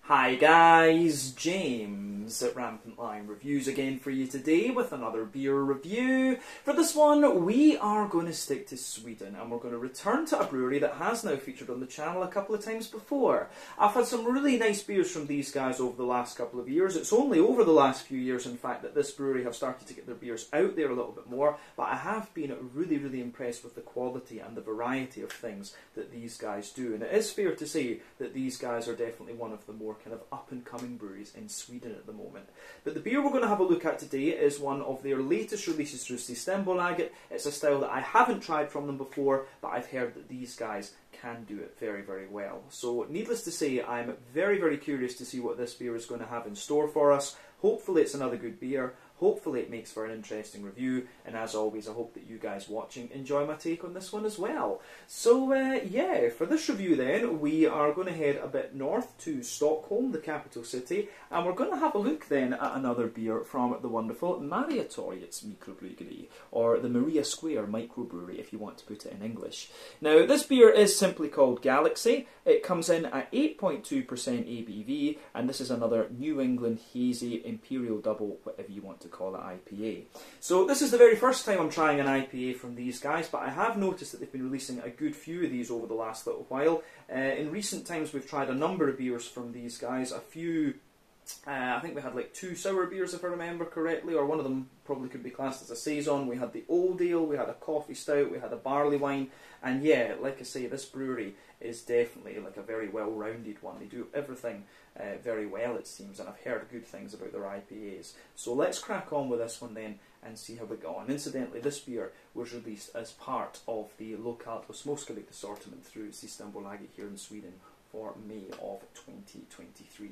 Hi guys, James at RampantLionReviews again for you today with another beer review. For this one, we are going to stick to Sweden and we're going to return to a brewery that has now featured on the channel a couple of times before. I've had some really nice beers from these guys over the last couple of years. It's only over the last few years, in fact, that this brewery have started to get their beers out there a little bit more, but I have been really impressed with the quality and the variety of things that these guys do. And it is fair to say that these guys are definitely one of the more kind of up-and-coming breweries in Sweden at the moment. But the beer we're going to have a look at today is one of their latest releases through Systembolaget. It's a style that I haven't tried from them before, but I've heard that these guys can do it very well. So needless to say, I'm very curious to see what this beer is going to have in store for us. Hopefully it's another good beer. Hopefully it makes for an interesting review, and as always I hope that you guys watching enjoy my take on this one as well. So yeah, for this review then, we are going to head a bit north to Stockholm, the capital city, and we're going to have a look then at another beer from the wonderful Mariatorgets Mikrobryggeri, or the Maria Square Microbrewery if you want to put it in English. Now this beer is simply called Galaxy. It comes in at 8.2% ABV, and this is another New England Hazy Imperial Double, whatever you want to call it, IPA. So this is the very first time I'm trying an IPA from these guys, but I have noticed that they've been releasing a good few of these over the last little while. In recent times we've tried a number of beers from these guys, a few. I think we had like 2 sour beers if I remember correctly, or one of them probably could be classed as a saison. We had the old ale, we had a coffee stout, we had a barley wine, and yeah, like I say, this brewery is definitely like a very well-rounded one. They do everything very well, it seems, and I've heard good things about their IPAs. So let's crack on with this one then and see how we go on. Incidentally, this beer was released as part of the Lokalt och Småskaligt assortment through Systembolaget here in Sweden for May of 2023.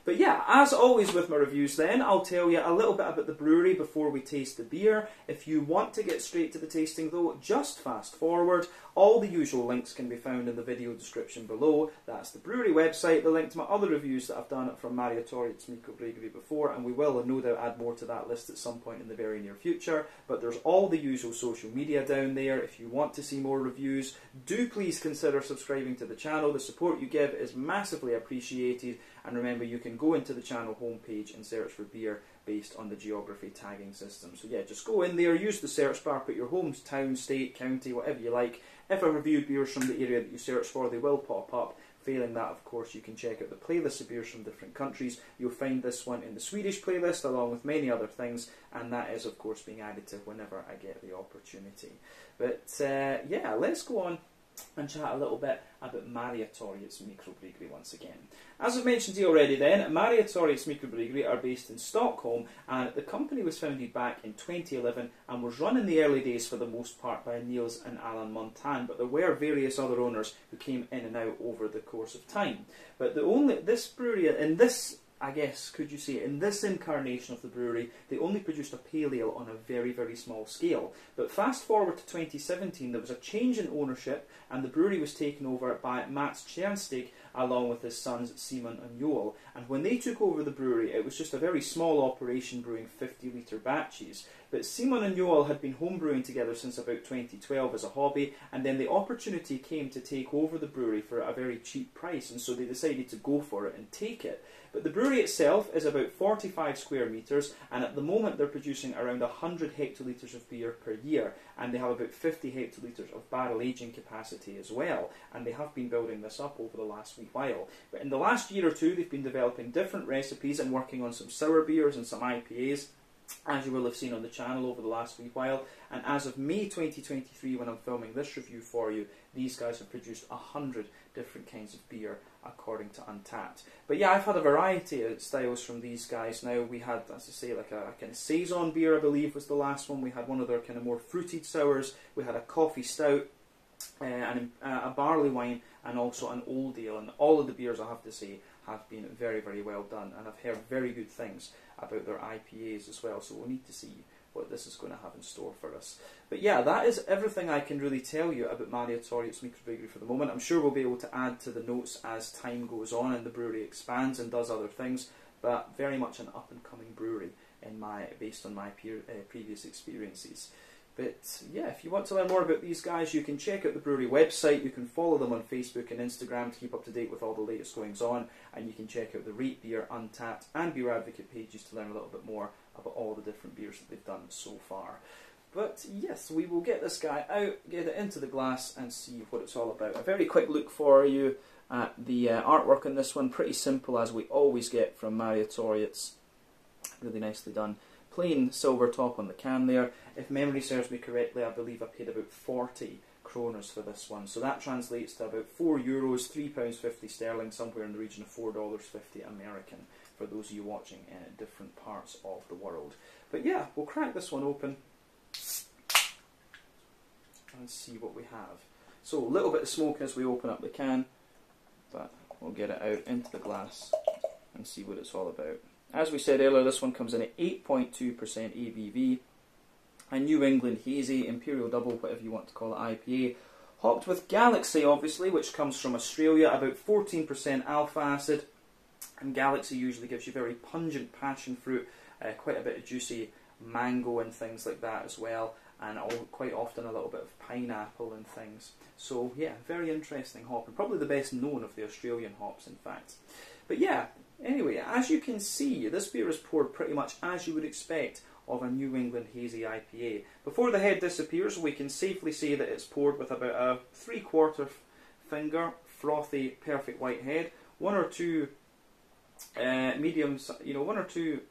But yeah, as always with my reviews then, I'll tell you a little bit about the brewery before we taste the beer. If you want to get straight to the tasting though, just fast forward. All the usual links can be found in the video description below. That's the brewery website, the link to my other reviews that I've done from Mariatorgets Mikrobryggeri before, and we will no doubt add more to that list at some point in the very near future. But there's all the usual social media down there. If you want to see more reviews, do please consider subscribing to the channel. The support you give is massively appreciated, and remember, you can go into the channel homepage and search for beer based on the geography tagging system. So yeah, just go in there, use the search bar, put your hometown, state, county, whatever you like. If I reviewed beers from the area that you search for, they will pop up. Failing that, of course, you can check out the playlist of beers from different countries. You'll find this one in the Swedish playlist along with many other things, and that is of course being added to whenever I get the opportunity. But yeah, let's go on and chat a little bit about Mariatorgets Mikrobryggeri once again. As I've mentioned to you already then, Mariatorgets Mikrobryggeri are based in Stockholm, and the company was founded back in 2011 and was run in the early days for the most part by Niels and Alan Montan, but there were various other owners who came in and out over the course of time. But this brewery, in this, I guess, could you say, in this incarnation of the brewery, they only produced a pale ale on a very small scale. But fast forward to 2017, there was a change in ownership, and the brewery was taken over by Mats Tjärnstig along with his sons Simon and Joel. And when they took over the brewery, it was just a very small operation brewing 50-litre batches. But Simon and Joel had been homebrewing together since about 2012 as a hobby, and then the opportunity came to take over the brewery for a very cheap price, and so they decided to go for it and take it. But the brewery itself is about 45 square metres, and at the moment they're producing around 100 hectolitres of beer per year, and they have about 50 hectolitres of barrel aging capacity as well, and they have been building this up over the last wee while. But in the last year or two they've been developing different recipes and working on some sour beers and some IPAs, as you will have seen on the channel over the last wee while. And as of May 2023, when I'm filming this review for you, these guys have produced 100 different kinds of beer according to Untappd. But yeah, I've had a variety of styles from these guys now. We had, as I say, like a kind of saison beer, I believe was the last one. We had one of their kind of more fruited sours. We had a coffee stout, and a barley wine, and also an old ale. And all of the beers, I have to say, have been very well done, and I've heard very good things about their IPAs as well, so we'll need to see what this is going to have in store for us. But yeah, that is everything I can really tell you about Mariatorgets Mikrobryggeri for the moment. I'm sure we'll be able to add to the notes as time goes on and the brewery expands and does other things, but very much an up-and-coming brewery based on my previous experiences. But yeah, if you want to learn more about these guys, you can check out the brewery website. You can follow them on Facebook and Instagram to keep up to date with all the latest goings on. And you can check out the Rate Beer, Untappd and Beer Advocate pages to learn a little bit more about all the different beers that they've done so far. But yes, we will get this guy out, get it into the glass and see what it's all about. A very quick look for you at the artwork on this one. Pretty simple, as we always get from Mariatorgets. Really nicely done. Plain silver top on the can there. If memory serves me correctly, I believe I paid about 40 kroners for this one. So that translates to about €4, £3.50 sterling, somewhere in the region of $4.50 American, for those of you watching in different parts of the world. But yeah, we'll crack this one open and see what we have. So a little bit of smoke as we open up the can, but we'll get it out into the glass and see what it's all about. As we said earlier, this one comes in at 8.2% ABV, a New England Hazy, Imperial Double, whatever you want to call it, IPA, hopped with Galaxy, obviously, which comes from Australia, about 14% alpha acid, and Galaxy usually gives you very pungent passion fruit, quite a bit of juicy mango and things like that as well, and quite often a little bit of pineapple and things. So yeah, very interesting hop, and probably the best known of the Australian hops, in fact. But yeah, anyway, as you can see, this beer is poured pretty much as you would expect of a New England Hazy IPA. Before the head disappears, we can safely say that it's poured with about a 3/4 finger frothy perfect white head, one or two mediums, one or two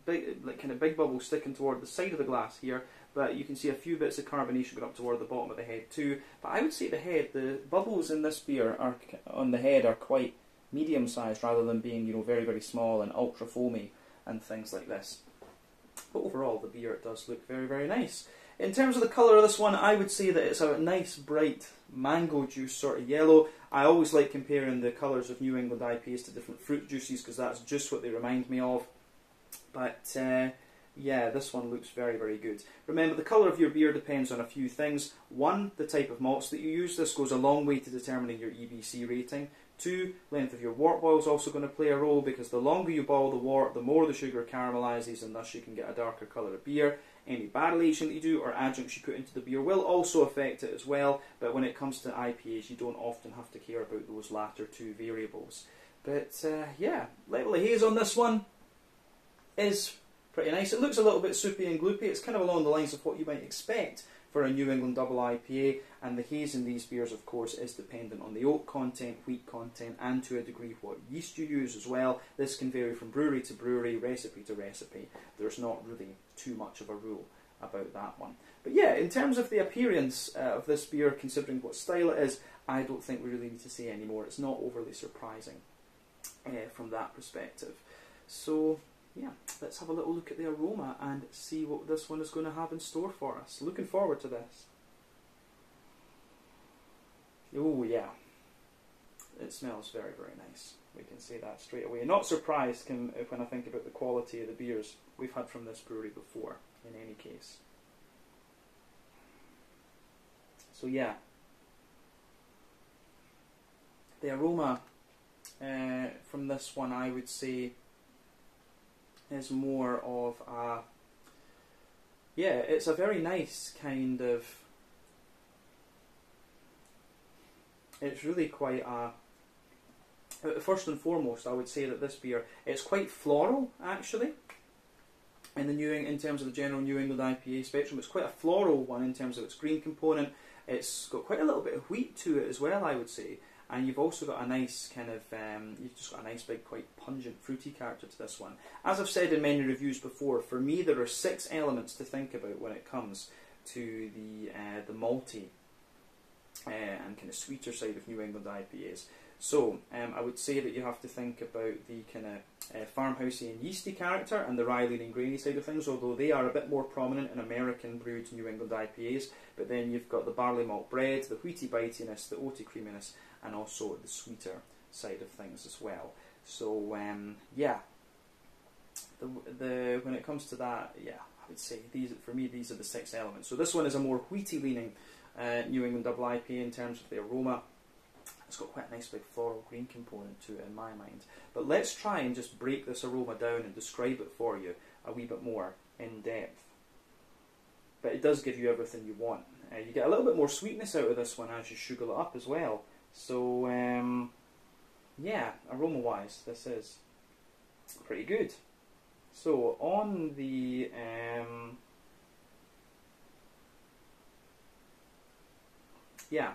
big, like kind of big bubbles sticking toward the side of the glass here, but you can see a few bits of carbonation going up toward the bottom of the head too. But I would say the bubbles in this beer are on the head are quite medium sized rather than being very, very small and ultra foamy and things like this. But overall, the beer does look very, very nice. In terms of the colour of this one, I would say that it's a nice bright mango juice sort of yellow. I always like comparing the colours of New England IPAs to different fruit juices because that's just what they remind me of. But yeah, this one looks very, very good. Remember, the colour of your beer depends on a few things. One, the type of malts that you use. This goes a long way to determining your EBC rating. Two, length of your wort boil is also going to play a role, because the longer you boil the wort, the more the sugar caramelizes, and thus you can get a darker colour of beer. Any barrel aging that you do or adjuncts you put into the beer will also affect it as well, but when it comes to IPAs, you don't often have to care about those latter two variables. But yeah, level of haze on this one is pretty nice. It looks a little bit soupy and gloopy. It's kind of along the lines of what you might expect for a New England double IPA, and the haze in these beers, of course, is dependent on the oak content, wheat content, and to a degree what yeast you use as well. This can vary from brewery to brewery, recipe to recipe. There's not really too much of a rule about that one. But yeah, in terms of the appearance of this beer, considering what style it is, I don't think we really need to say any more. It's not overly surprising from that perspective. So yeah, let's have a little look at the aroma and see what this one is going to have in store for us. Looking forward to this. Oh yeah, it smells very, very nice. We can say that straight away. Not surprised when I think about the quality of the beers we've had from this brewery before, in any case. So yeah, the aroma from this one, I would say, is more of a, yeah, it's a very nice kind of, it's really quite a, first and foremost I would say that this beer, it's quite floral actually, in terms of the general New England IPA spectrum. It's quite a floral one in terms of its green component. It's got quite a little bit of wheat to it as well, I would say. And you've also got a nice kind of, you've just got a nice big, quite pungent, fruity character to this one. As I've said in many reviews before, for me there are 6 elements to think about when it comes to the malty and kind of sweeter side of New England IPAs. So I would say that you have to think about the kind of farmhousey and yeasty character and the rye lean and grainy side of things, although they are a bit more prominent in American brewed New England IPAs. But then you've got the barley malt bread, the wheaty bitiness, the oaty creaminess, and also the sweeter side of things as well. So yeah, when it comes to that, yeah, I would say for me these are the 6 elements. So this one is a more wheaty leaning New England double IPA in terms of the aroma. It's got quite a nice big floral green component to it in my mind. But let's try and just break this aroma down and describe it for you a wee bit more in depth. but it does give you everything you want. You get a little bit more sweetness out of this one as you sugar it up as well. So yeah, aroma-wise, this is pretty good. So on the yeah,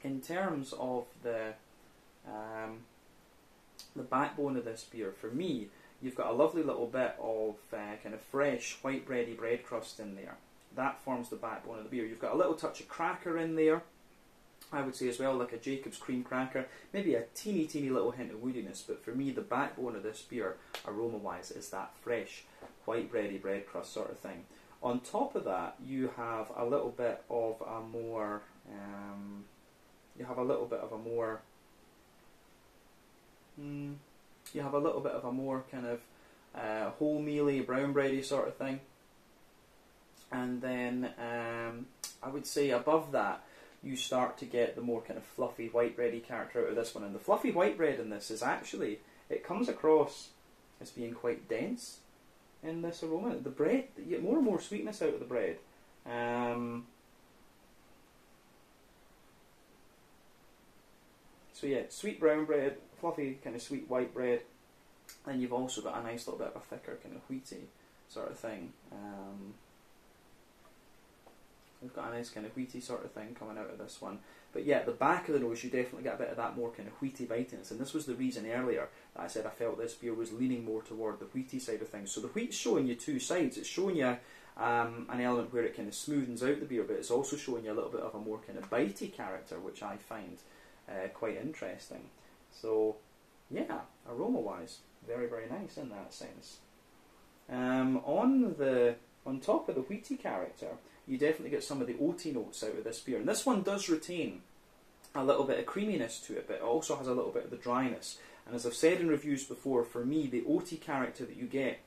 in terms of the backbone of this beer, for me, you've got a lovely little bit of kind of fresh white bready bread crust in there. That forms the backbone of the beer. You've got a little touch of cracker in there, I would say as well, like a Jacob's cream cracker, maybe a teeny little hint of woodiness, but for me the backbone of this beer, aroma-wise, is that fresh white bready bread crust sort of thing. On top of that, you have a little bit of a more, kind of wholemealy, brown bready sort of thing. And then I would say above that, you start to get the more kind of fluffy white bready character out of this one. And the fluffy white bread in this is actually, it comes across as being quite dense in this aroma. The bread, you get more and more sweetness out of the bread. So yeah, sweet brown bread, fluffy kind of sweet white bread. Then you've also got a nice little bit of a thicker kind of wheaty sort of thing. We've got a nice kind of wheaty sort of thing coming out of this one. But yeah, at the back of the nose, you definitely get a bit of that more kind of wheaty bitiness. And this was the reason earlier that I said I felt this beer was leaning more toward the wheaty side of things. So the wheat's showing you two sides. It's showing you an element where it kind of smoothens out the beer, but it's also showing you a little bit of a more kind of bitey character, which I find quite interesting. So yeah, aroma-wise, very nice in that sense. On top of the wheaty character, you definitely get some of the oaty notes out of this beer. And this one does retain a little bit of creaminess to it, but it also has a little bit of the dryness. And as I've said in reviews before, for me, the oaty character that you get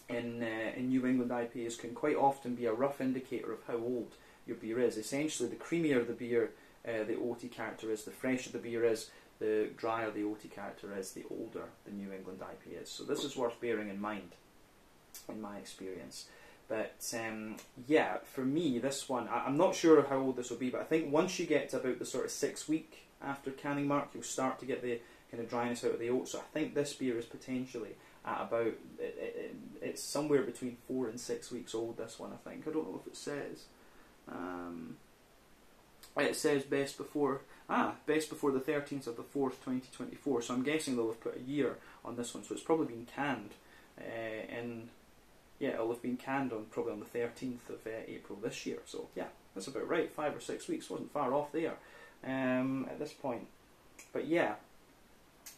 in New England IPAs can quite often be a rough indicator of how old your beer is. Essentially, the creamier the beer, the oaty character is, the fresher the beer is, the drier the oaty character is, the older the New England IPA is. So this is worth bearing in mind, in my experience. But yeah, for me, this one, I'm not sure how old this will be, but I think once you get to about the sort of 6 week after canning mark, you'll start to get the kind of dryness out of the oat. So I think this beer is potentially at about, it's somewhere between 4 and 6 weeks old, this one, I think. I don't know if it says. It says best before the 13th of the 4th, 2024. So I'm guessing they'll have put a year on this one. So it's probably been canned yeah, it'll have been canned probably on the 13th of April this year. So yeah, that's about right. 5 or 6 weeks, wasn't far off there at this point. But yeah,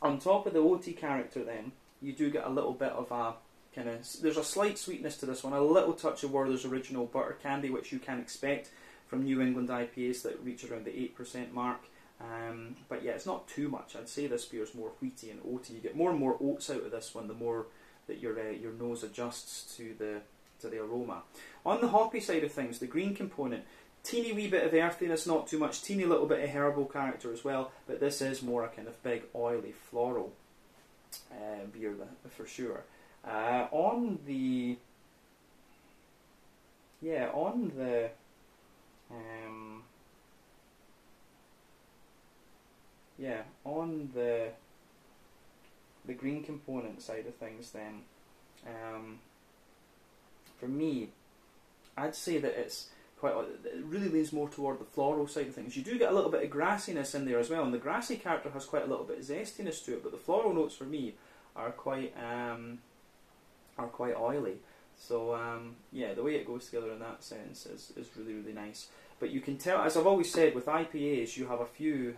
on top of the OT character then, you do get a little bit of a kind of, there's a slight sweetness to this one, a little touch of Werther's Original Butter Candy, which you can expect from New England IPAs that reach around the 8% mark. But yeah, it's not too much. I'd say this beer is more wheaty and oaty. You get more and more oats out of this one the more that your nose adjusts to the aroma. On the hoppy side of things, the green component, teeny wee bit of earthiness, not too much, teeny little bit of herbal character as well, but this is more a kind of big oily floral beer for sure. On the green component side of things then, for me, I'd say that it really leans more toward the floral side of things. You do get a little bit of grassiness in there as well, and the grassy character has quite a little bit of zestiness to it, but the floral notes for me are quite oily. So yeah, the way it goes together in that sense is really nice. But you can tell, as I've always said, with IPAs you have a few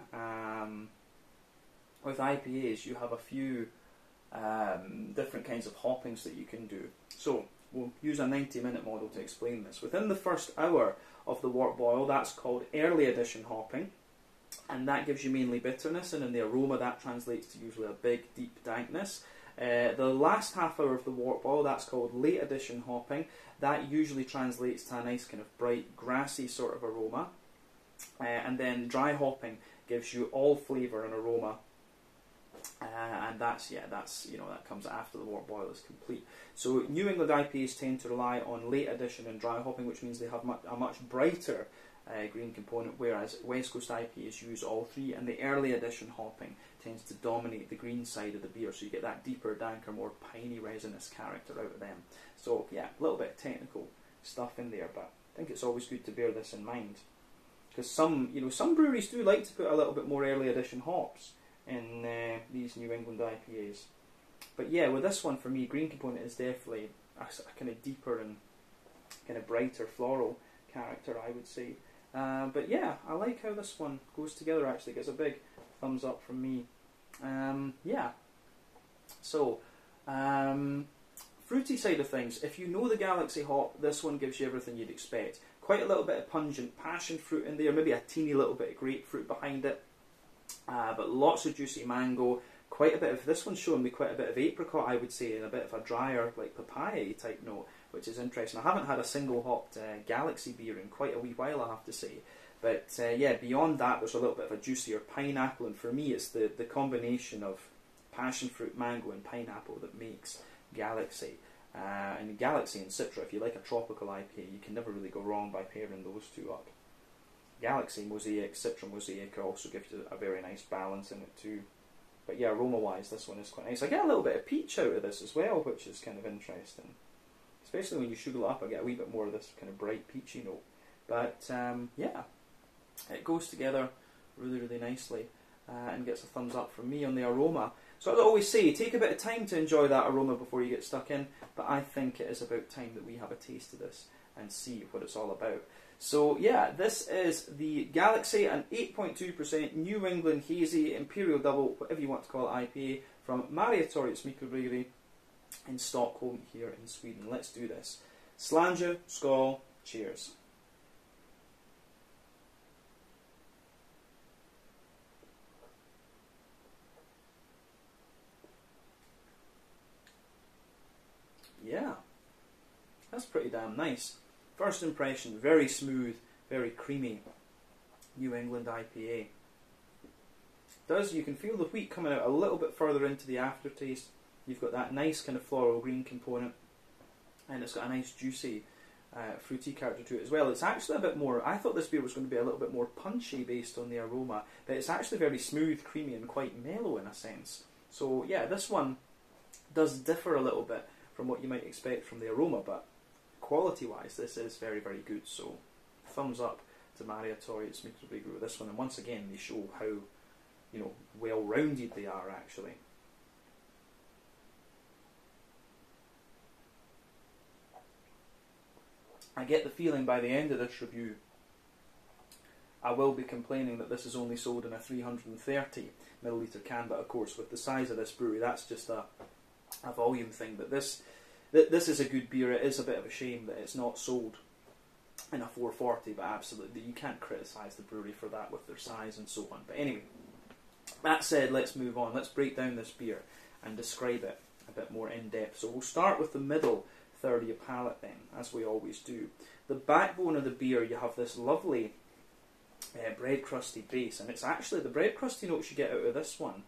different kinds of hoppings that you can do. So we'll use a 90-minute model to explain this. Within the first hour of the wort boil, that's called early addition hopping, and that gives you mainly bitterness, and in the aroma that translates to usually a big deep dankness. The last half hour of the wort boil, that's called late addition hopping. That usually translates to a nice kind of bright grassy sort of aroma, and then dry hopping gives you all flavour and aroma, and that's you know, that comes after the wort boil is complete. So New England IPAs tend to rely on late addition and dry hopping, which means they have a much brighter green component, whereas West Coast IPAs use all three, and the early addition hopping tends to dominate the green side of the beer, so you get that deeper, danker, more piney, resinous character out of them. So yeah, a little bit of technical stuff in there, but I think it's always good to bear this in mind, because some breweries do like to put a little bit more early addition hops in these New England IPAs. But yeah, with this one, for me, green component is definitely a kind of deeper and kind of brighter floral character, I would say. But yeah, I like how this one goes together. Actually, gets a big thumbs up from me. Yeah. So, fruity side of things. If you know the Galaxy hop, this one gives you everything you'd expect. Quite a little bit of pungent passion fruit in there, maybe a teeny little bit of grapefruit behind it. But lots of juicy mango. Quite a bit of, this one's showing me quite a bit of apricot, I would say, and a bit of a drier, like papaya type note, which is interesting. I haven't had a single hopped Galaxy beer in quite a wee while, I have to say. But yeah, beyond that, there's a little bit of a juicier pineapple, and for me, it's the combination of passion fruit, mango, and pineapple that makes Galaxy. And Galaxy and Citra, if you like a tropical IPA, you can never really go wrong by pairing those two up. Galaxy Mosaic, Citra Mosaic also gives you a very nice balance in it too. But yeah, aroma-wise, this one is quite nice. I get a little bit of peach out of this as well, which is kind of interesting. Especially when you sugar it up, I get a wee bit more of this kind of bright peachy note. But yeah, it goes together really, really nicely and gets a thumbs up from me on the aroma. So I always say, take a bit of time to enjoy that aroma before you get stuck in, but I think it is about time that we have a taste of this and see what it's all about. So yeah, this is the Galaxy, an 8.2% New England Hazy Imperial Double, whatever you want to call it, IPA from Mariatorgets Mikrobryggeri in Stockholm here in Sweden. Let's do this. Slange, skål, cheers. Yeah, that's pretty damn nice. First impression, very smooth, very creamy New England IPA. You can feel the wheat coming out a little bit further into the aftertaste. You've got that nice kind of floral green component, and it's got a nice juicy fruity character to it as well. It's actually a bit more, I thought this beer was going to be a little bit more punchy based on the aroma, but it's actually very smooth, creamy, and quite mellow in a sense. So yeah, this one does differ a little bit from what you might expect from the aroma, but quality-wise, this is very, very good. So, thumbs up to Mariatorgets Mikrobryggeri with this one. And once again, they show how, well-rounded they are, actually. I get the feeling by the end of this review, I will be complaining that this is only sold in a 330ml can, but of course, with the size of this brewery, that's just a volume thing. But this is a good beer. It is a bit of a shame that it's not sold in a 440, but absolutely, you can't criticise the brewery for that with their size and so on. But anyway, that said, let's move on. Let's break down this beer and describe it a bit more in depth. So we'll start with the middle third of your palate then, as we always do. The backbone of the beer, you have this lovely bread crusty base, and it's actually the bread crusty notes you get out of this one.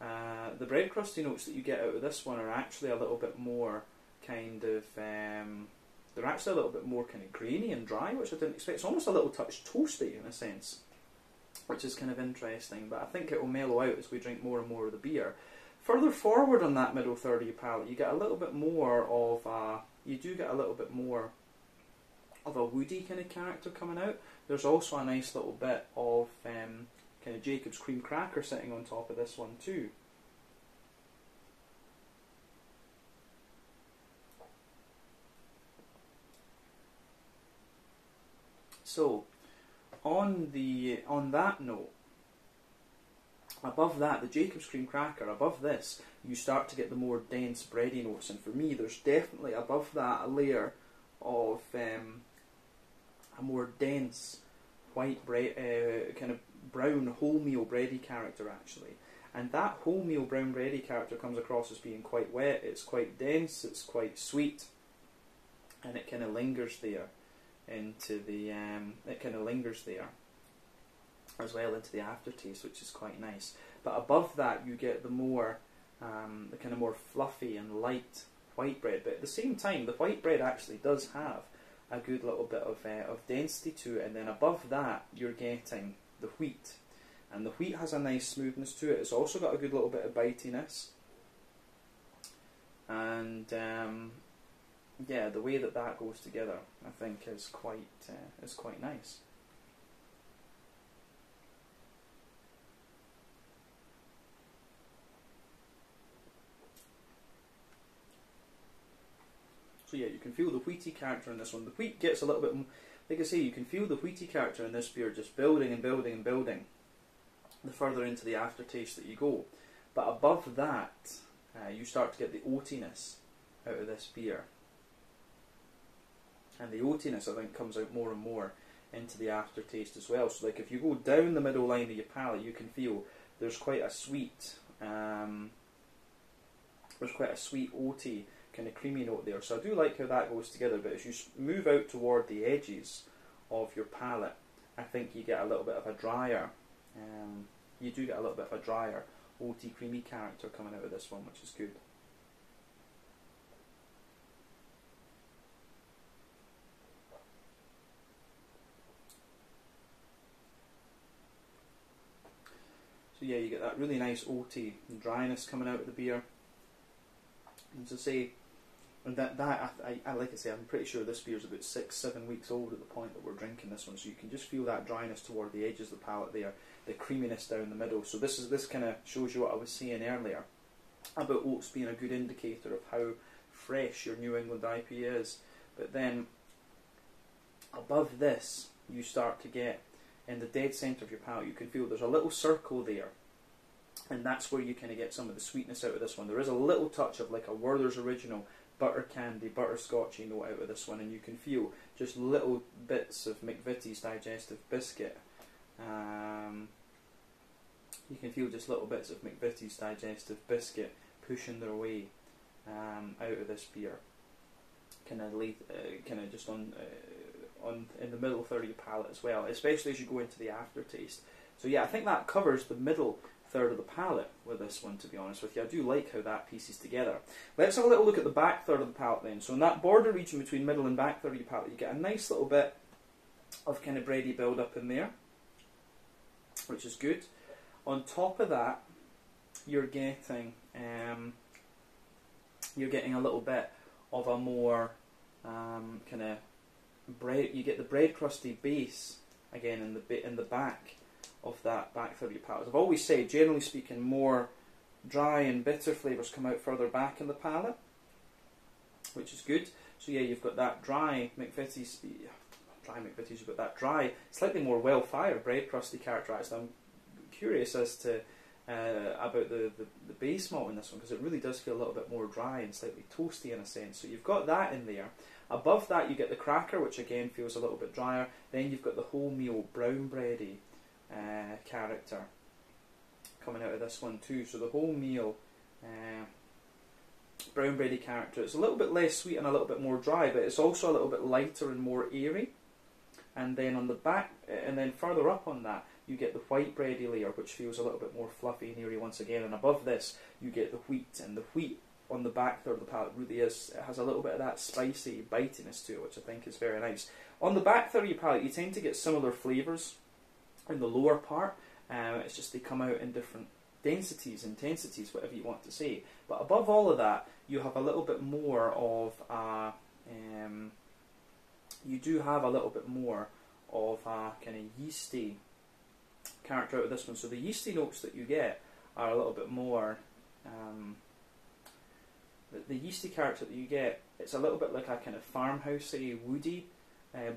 The bread crusty notes that you get out of this one are actually a little bit more kind of, they're actually a little bit more kind of grainy and dry, which I didn't expect. It's almost a little touch toasty in a sense, which is kind of interesting, but I think it will mellow out as we drink more and more of the beer. Further forward on that middle third of your palate, you get a little bit more of a, woody kind of character coming out. There's also a nice little bit of kind of Jacob's cream cracker sitting on top of this one too. So, on that note, above that, the Jacob's cream cracker, above this, you start to get the more dense bready notes, and for me, there's definitely above that a layer of a more dense white bread, kind of brown wholemeal bready character actually. And that wholemeal brown bready character comes across as being quite wet. It's quite dense. It's quite sweet, and it kind of lingers there into the as well into the aftertaste, which is quite nice. But above that, you get the more the kind of more fluffy and light white bread. But at the same time, the white bread actually does have a good little bit of density to it, and then above that you're getting the wheat, and the wheat has a nice smoothness to it. It's also got a good little bit of bitiness, and yeah, the way that that goes together, I think, is quite nice. So yeah, you can feel the wheaty character in this one. The wheat gets a little bit, like I say, you can feel the wheaty character in this beer just building and building and building the further into the aftertaste that you go. But above that, you start to get the oatiness out of this beer. And the oatiness, I think, comes out more and more into the aftertaste as well. So like if you go down the middle line of your palate, you can feel there's quite a sweet, oaty kind of creamy note there. So I do like how that goes together, but as you move out toward the edges of your palate, I think you get a little bit of a drier, oaty creamy character coming out of this one, which is good. So yeah, you get that really nice oaty dryness coming out of the beer. And to say, and I like I say, I'm pretty sure this beer is about 6-7 weeks old at the point that we're drinking this one. So you can just feel that dryness toward the edges of the palate there, the creaminess down the middle. So this kind of shows you what I was saying earlier about oats being a good indicator of how fresh your New England IPA is. But then above this, you start to get, in the dead centre of your palate, you can feel there's a little circle there, and that's where you kind of get some of the sweetness out of this one. There is a little touch of like a Werther's Original butter candy, butterscotchy note out of this one, and you can feel just little bits of McVitie's digestive biscuit. You can feel just little bits of McVitie's digestive biscuit pushing their way out of this beer, kind of just on in the middle third of your palate as well, especially as you go into the aftertaste. So yeah, I think that covers the middle third of the palate with this one, to be honest with you. I do like how that pieces together. Let's have a little look at the back third of the palate then. So in that border region between middle and back third of your palate, you get a nice little bit of kind of bready build up in there, which is good. On top of that, you're getting a little bit of a more kind of bread. You get the bread crusty base again in the back of that back third of your palate. I've always said, generally speaking, more dry and bitter flavours come out further back in the palate, which is good. So yeah, you've got that dry McVitie's, you've got that dry, slightly more well-fired bread crusty characterised. I'm curious as to about the base malt in this one, because it really does feel a little bit more dry and slightly toasty in a sense. So you've got that in there. Above that you get the cracker, which again feels a little bit drier. Then you've got the wholemeal brown bready character coming out of this one too. So the wholemeal brown bready character, it's a little bit less sweet and a little bit more dry, but it's also a little bit lighter and more airy. And then on the back, and then further up on that, you get the white bready layer, which feels a little bit more fluffy and airy once again. And above this, you get the wheat, and the wheat on the back third of the palate really is, it has a little bit of that spicy bitiness to it, which I think is very nice. On the back third of your palate, you tend to get similar flavours in the lower part. It's just they come out in different densities, intensities, whatever you want to say. But above all of that, you have a little bit more of a, you do have a little bit more of a kind of yeasty character out of this one. So the yeasty notes that you get are a little bit more, the yeasty character that you get, it's a little bit like a kind of farmhousey, woody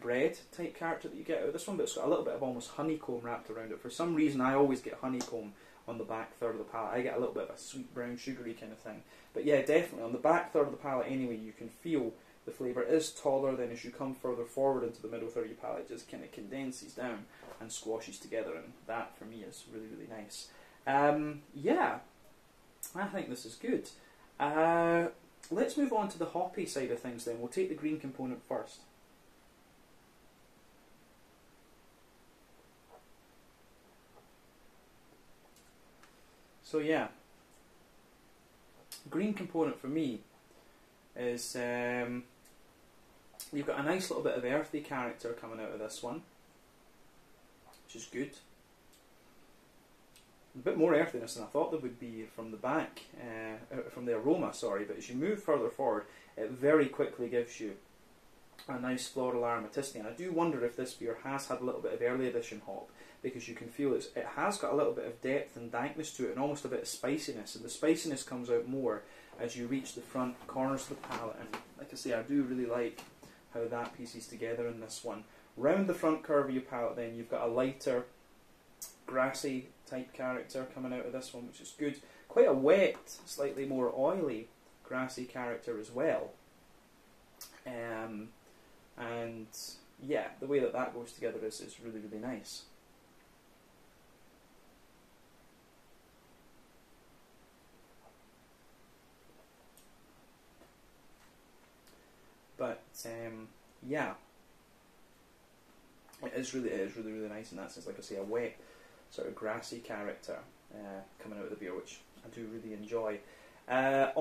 bread type character that you get out of this one, but it's got a little bit of almost honeycomb wrapped around it. For some reason I always get honeycomb on the back third of the palate. I get a little bit of a sweet brown sugary kind of thing. But yeah, definitely on the back third of the palate anyway, you can feel the flavour is taller. Then as you come further forward into the middle third of your palate, it just kind of condenses down and squashes together, and that for me is really, really nice. Yeah, I think this is good. Let's move on to the hoppy side of things then. We'll take the green component first. So yeah, green component for me is you've got a nice little bit of earthy character coming out of this one, which is good. A bit more earthiness than I thought there would be from the back, from the aroma, sorry, but as you move further forward, it very quickly gives you a nice floral aromaticity. And I do wonder if this beer has had a little bit of early edition hop, because you can feel it has got a little bit of depth and dankness to it, and almost a bit of spiciness, and the spiciness comes out more as you reach the front corners of the palate. And like I say, I do really like how that pieces together in this one. Round the front curve of your palate then, you've got a lighter, grassy type character coming out of this one, which is good. Quite a wet, slightly more oily, grassy character as well. And yeah, the way that that goes together is really, really nice. But yeah, it is really, really nice in that sense. Like I say, a wet, sort of grassy character coming out of the beer, which I do really enjoy. I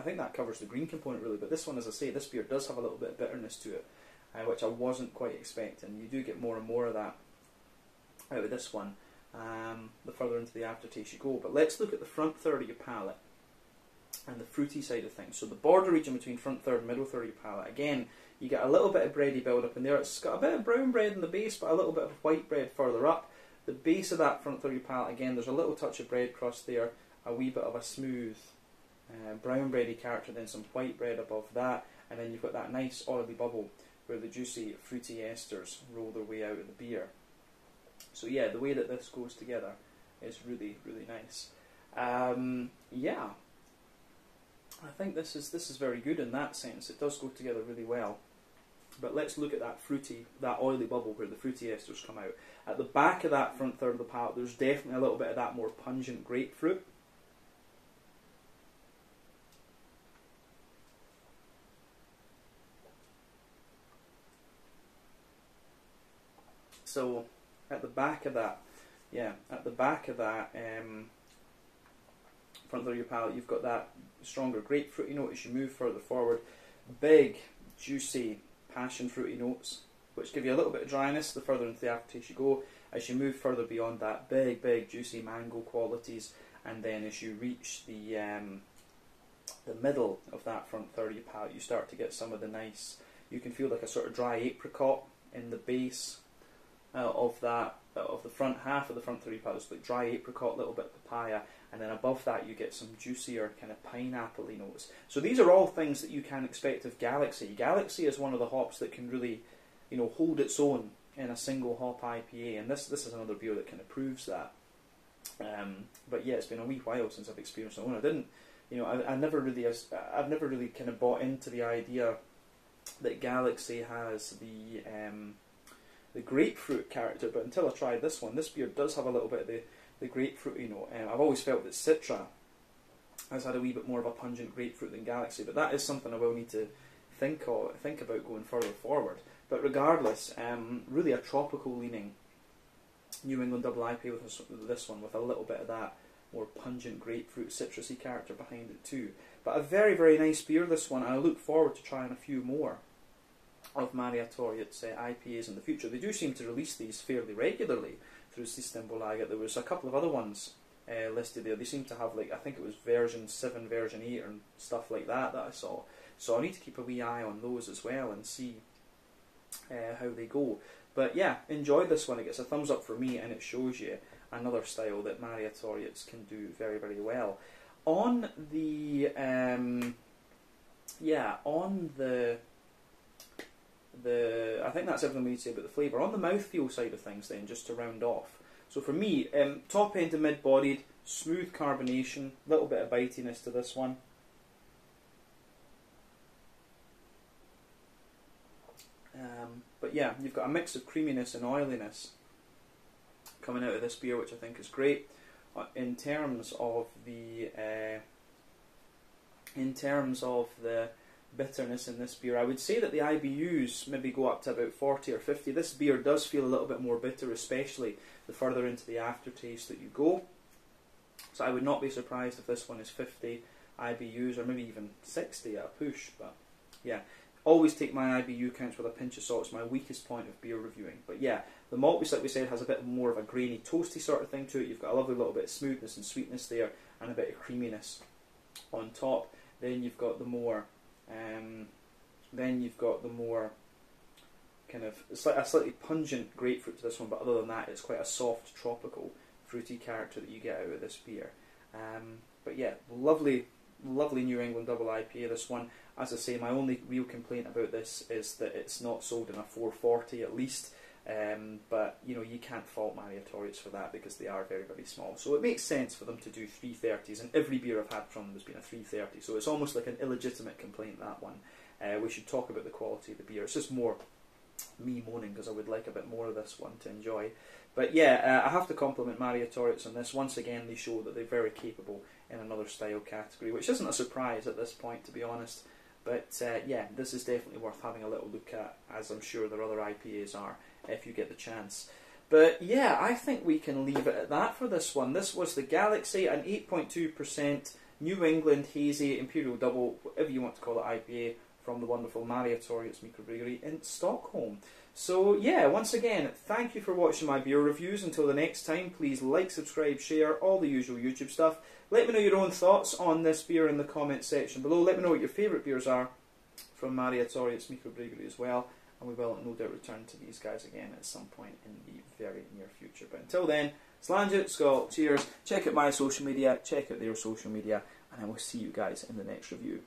think that covers the green component really, but this one, as I say, this beer does have a little bit of bitterness to it, which I wasn't quite expecting. You do get more and more of that out of this one, the further into the aftertaste you go. But let's look at the front third of your palate and the fruity side of things. So the border region between front third and middle third of your palate, again, you get a little bit of bready build up in there. It's got a bit of brown bread in the base, but a little bit of white bread further up. The base of that front third of your palate, again, there's a little touch of bread crust there, a wee bit of a smooth brown bready character, then some white bread above that, and then you've got that nice oily bubble where the juicy fruity esters roll their way out of the beer. So yeah, the way that this goes together is really, really nice. Yeah, I think this is very good in that sense. It does go together really well. But let's look at that fruity, that oily bubble where the fruity esters come out. At the back of that front third of the palate, there's definitely a little bit of that more pungent grapefruit. So at the back of that, front third of your palate, you've got that stronger grapefruity note as you move further forward. Big, juicy, passion fruity notes, which give you a little bit of dryness the further into the aftertaste you go. As you move further beyond that, big, juicy mango qualities, and then as you reach the middle of that front third of your palate, you start to get some of the nice. You can feel like a sort of dry apricot in the base of the front half of the front third of your palate. It's like dry apricot, little bit of papaya, and then above that you get some juicier kind of pineapple-y notes. So these are all things that you can expect of Galaxy. Galaxy is one of the hops that can really, hold its own in a single hop IPA, and this is another beer that kind of proves that. But yeah, it's been a wee while since I've experienced it. I didn't, I've never really kind of bought into the idea that Galaxy has the grapefruit character, but until I tried this one, this beer does have a little bit of the grapefruity note. I've always felt that Citra has had a wee bit more of a pungent grapefruit than Galaxy, but that is something I will need to think about going further forward. But regardless, really a tropical leaning New England double IPA with this one, with a little bit of that more pungent grapefruit citrusy character behind it too. But a very, very nice beer, this one, and I look forward to trying a few more of Mariatorgets IPAs in the future. They do seem to release these fairly regularly through Systembolaget. There was a couple of other ones listed there. They seem to have, like, I think it was version 7, version 8 and stuff like that I saw. So I need to keep a wee eye on those as well and see how they go. But yeah, enjoyed this one. It gets a thumbs up for me, and it shows you another style that Mariatorgets can do very, very well. On the I think that's everything we need to say about the flavour. On the mouthfeel side of things then, just to round off. So for me, top end to mid-bodied, smooth carbonation, little bit of bitiness to this one. But yeah, you've got a mix of creaminess and oiliness coming out of this beer, which I think is great. In terms of the bitterness in this beer. I would say that the IBUs maybe go up to about 40 or 50. This beer does feel a little bit more bitter, especially the further into the aftertaste that you go. So I would not be surprised if this one is 50 IBUs, or maybe even 60 at a push. But yeah, always take my IBU counts with a pinch of salt. It's my weakest point of beer reviewing. But yeah, the malt base, like we said, has a bit more of a grainy, toasty sort of thing to it. You've got a lovely little bit of smoothness and sweetness there, and a bit of creaminess on top. Then you've got the more, kind of, it's like a slightly pungent grapefruit to this one, but other than that, it's quite a soft, tropical, fruity character that you get out of this beer. But yeah, lovely New England double IPA, this one. As I say, my only real complaint about this is that it's not sold in a 440 at least. But you know, you can't fault Mariatorgets for that, because they are very, very small. So it makes sense for them to do 330s, and every beer I've had from them has been a 330. So it's almost like an illegitimate complaint, that one. We should talk about the quality of the beer. It's just more me moaning, because I would like a bit more of this one to enjoy. But yeah, I have to compliment Mariatorgets on this. Once again, they show that they're very capable in another style category, which isn't a surprise at this point, to be honest. But yeah, this is definitely worth having a little look at, as I'm sure their other IPAs are, if you get the chance. But yeah, I think we can leave it at that for this one. This was the Galaxy, an 8.2% New England Hazy Imperial Double, whatever you want to call it, IPA, from the wonderful Mariatorgets Mikrobryggeri in Stockholm. So yeah, once again, thank you for watching my beer reviews. Until the next time, please like, subscribe, share, all the usual YouTube stuff. Let me know your own thoughts on this beer in the comments section below. Let me know what your favourite beers are from Mariatorgets Mikrobryggeri as well. And we will no doubt return to these guys again at some point in the very near future. But until then, Slange, Skull, cheers. Check out my social media, check out their social media, and I will see you guys in the next review.